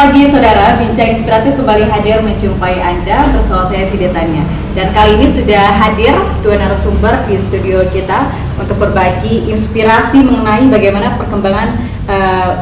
pagi saudara, Bincang Inspiratif kembali hadir menjumpai Anda bersama saya Sidetania. Dan kali ini sudah hadir dua narasumber di studio kita untuk berbagi inspirasi mengenai bagaimana perkembangan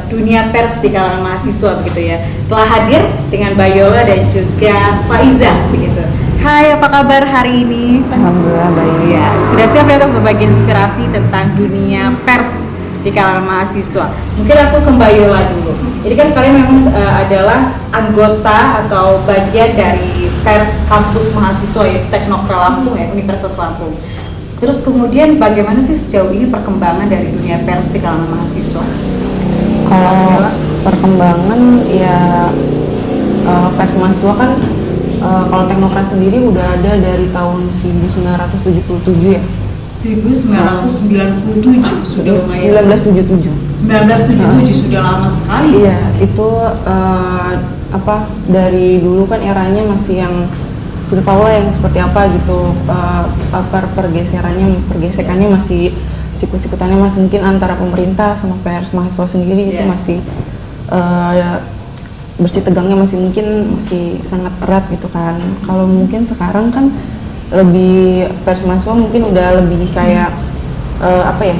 dunia pers di kalangan mahasiswa begitu ya. Telah hadir dengan Bayola dan juga Faiza begitu. Hai, apa kabar hari ini? Alhamdulillah baik. Ya, sudah siap ya untuk berbagi inspirasi tentang dunia pers di kalangan mahasiswa. Mungkin aku ke Mbak Yola dulu. Jadi kan kalian memang adalah anggota atau bagian dari pers kampus mahasiswa yaitu Teknokra Lampung ya, Universitas Lampung. Terus kemudian bagaimana sih sejauh ini perkembangan dari dunia pers di kalangan mahasiswa? Kalau perkembangan ya pers mahasiswa kan kalau Teknokra sendiri udah ada dari tahun 1977 ya. 1997 sudah lumayan. 1977 sudah lama sekali. Iya, itu dari dulu kan eranya masih yang tidak tahu lah yang seperti apa gitu, pergesekannya masih sikut-sikutannya masih mungkin antara pemerintah sama pers mahasiswa sendiri itu masih bersih tegangnya masih sangat erat gitu kan. Kalau mungkin sekarang kan lebih pers mahasiswa mungkin udah lebih kayak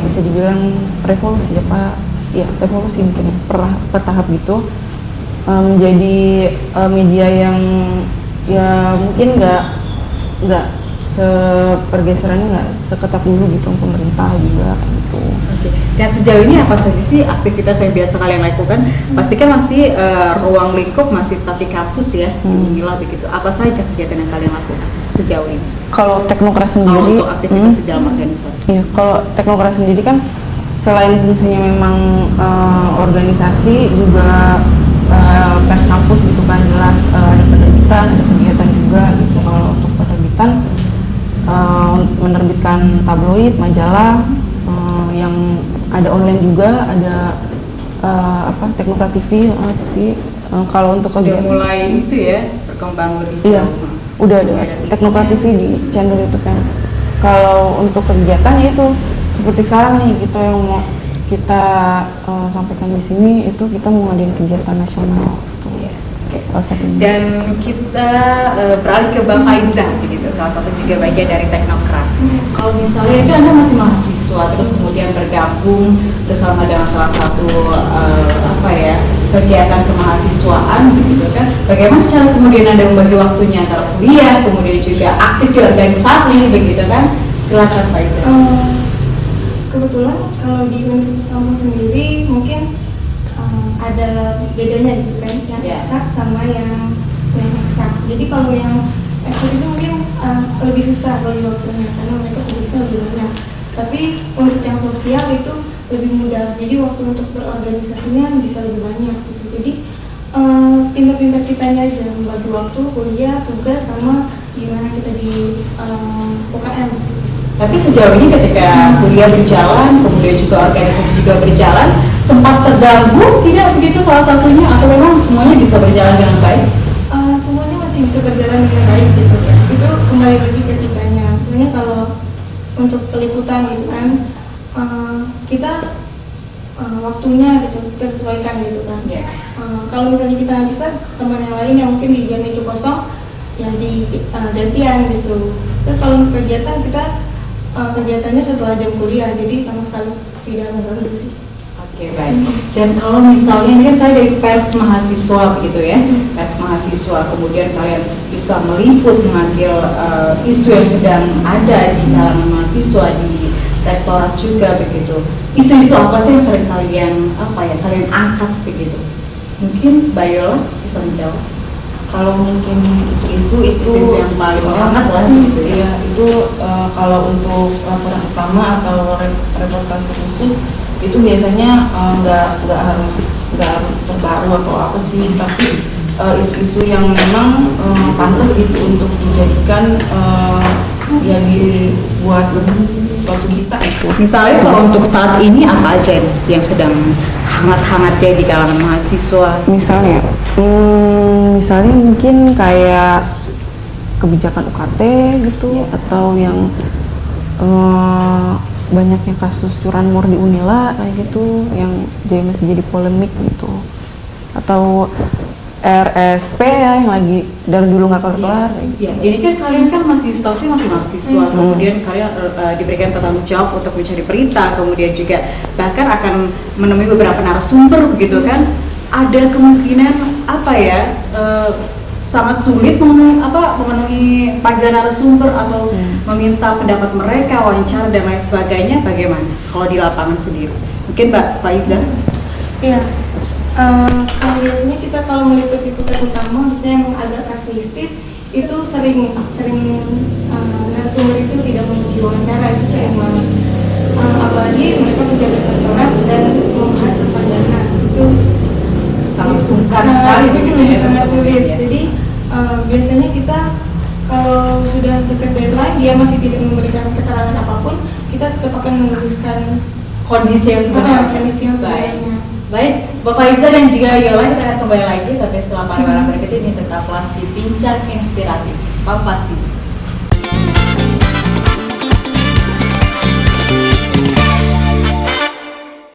bisa dibilang revolusi revolusi mungkin ya, per tahap gitu, menjadi media yang ya mungkin nggak pergeserannya nggak seketat dulu gitu, pemerintah juga gitu. Oke. Dan sejauh ini apa saja sih aktivitas yang biasa kalian lakukan? Pasti ruang lingkup masih tetap di kampus ya, inilah begitu. Apa saja kegiatan yang kalian lakukan sejauh ini? Kalau Teknokra sendiri, untuk aktivitas di dalam organisasi. Iya, kalau Teknokra sendiri kan selain fungsinya memang organisasi juga pers kampus gitu kan, jelas ada penerbitan, ada kegiatan juga gitu. Kalau untuk penerbitan menerbitkan tabloid, majalah, yang ada online juga, ada Teknokra TV, kalau untuk sudah kegiatan mulai itu ya berkembang lebih iya, jauh. udah ada Teknokra TV di channel itu kan. Kalau untuk kegiatan ya itu seperti sekarang nih kita yang mau kita sampaikan di sini, itu kita mau ngadain kegiatan nasional gitu. Salah satunya. Dan kita beralih ke Mbak Faiza begitu, salah satu juga bagian dari Teknokra. Kalau misalnya itu Anda masih mahasiswa terus kemudian bergabung bersama dengan salah satu kegiatan kemahasiswaan begitu kan, bagaimana cara kemudian Anda membagi waktunya antara kuliah kemudian juga aktif di organisasi begitu kan? Silakan Faiza. Kebetulan kalau di Universitas Lampung sendiri mungkin ada bedanya gitu kan, yang eksak sama yang eksak. Jadi kalau yang eksak itu mungkin lebih susah bagi waktunya karena mereka tugasnya lebih banyak. Tapi untuk yang sosial itu lebih mudah. Jadi waktu untuk berorganisasinya bisa lebih banyak gitu. Jadi pintar-pintar kitanya aja membagi waktu kuliah, tugas sama gimana kita di UKM. Tapi sejauh ini ketika kuliah berjalan, kemudian juga organisasi juga berjalan, sempat terganggu tidak begitu salah satunya, atau memang semuanya bisa berjalan dengan baik? Semuanya masih bisa berjalan dengan baik gitu ya. Itu kembali lagi ke kitanya. Sebenarnya kalau untuk peliputan gitu kan, kita waktunya gitu kita sesuaikan gitu kan. Kalau misalnya kita nggak bisa, teman yang lain yang mungkin di jam itu kosong, ya di gantian gitu. Terus kalau untuk kegiatan kita kegiatannya setelah jam kuliah, jadi sama sekali tidak mengganggu sih. Oke, baik. Dan kalau misalnya ini kan tadi dari pers mahasiswa begitu ya, pers mahasiswa, kemudian kalian bisa meliput, mengambil isu yang sedang ada di kalangan mahasiswa di rektorat juga begitu. Isu-isu apa sih yang sering kalian angkat begitu? Mungkin Bayola bisa menjawab. Kalau mungkin isu-isu itu yang paling hangat lah gitu ya, itu kalau untuk laporan utama atau reportase khusus itu biasanya nggak harus terbaru atau apa sih, tapi isu-isu yang memang pantas gitu untuk dijadikan dibuat suatu berita itu. Misalnya kalau untuk saat ini apa aja yang sedang hangat-hangatnya di kalangan mahasiswa? Misalnya mungkin kayak kebijakan UKT gitu, atau yang banyaknya kasus curanmor di Unila kayak gitu yang masih jadi polemik gitu, atau RSP ya yang lagi dari dulu nggak kelar-kelar. Ya, ini kan kalian kan masih setahu sih masih mahasiswa, kemudian kalian diberikan tanggung jawab untuk mencari berita, kemudian juga bahkan akan menemui beberapa narasumber begitu kan. Ada kemungkinan apa ya sangat sulit memenuhi panggilan narasumber atau meminta pendapat mereka, wawancara dan lain sebagainya. Bagaimana kalau di lapangan sendiri? Mungkin Mbak Faiza? Iya. Kalau biasanya kita kalau meliput liputan utama biasanya yang agak kasuistis itu sering narasumber itu tidak mau diwawancara, itu sering banget. Apalagi mereka pejabat rektorat dan menghasilkan dana itu Sangat sungkan sekali begitu ya. sangat sulit. Jadi biasanya kita kalau sudah dekat deadline dia masih tidak memberikan keterangan apapun, kita tetap akan menuliskan Kondisi yang sebenarnya. kondisi yang sebenarnya. Baik, Bapak Faiza dan juga Yola, kita akan kembali lagi tapi setelah pariwara berikut ini tetaplah di Bincang Inspiratif Kompas TV.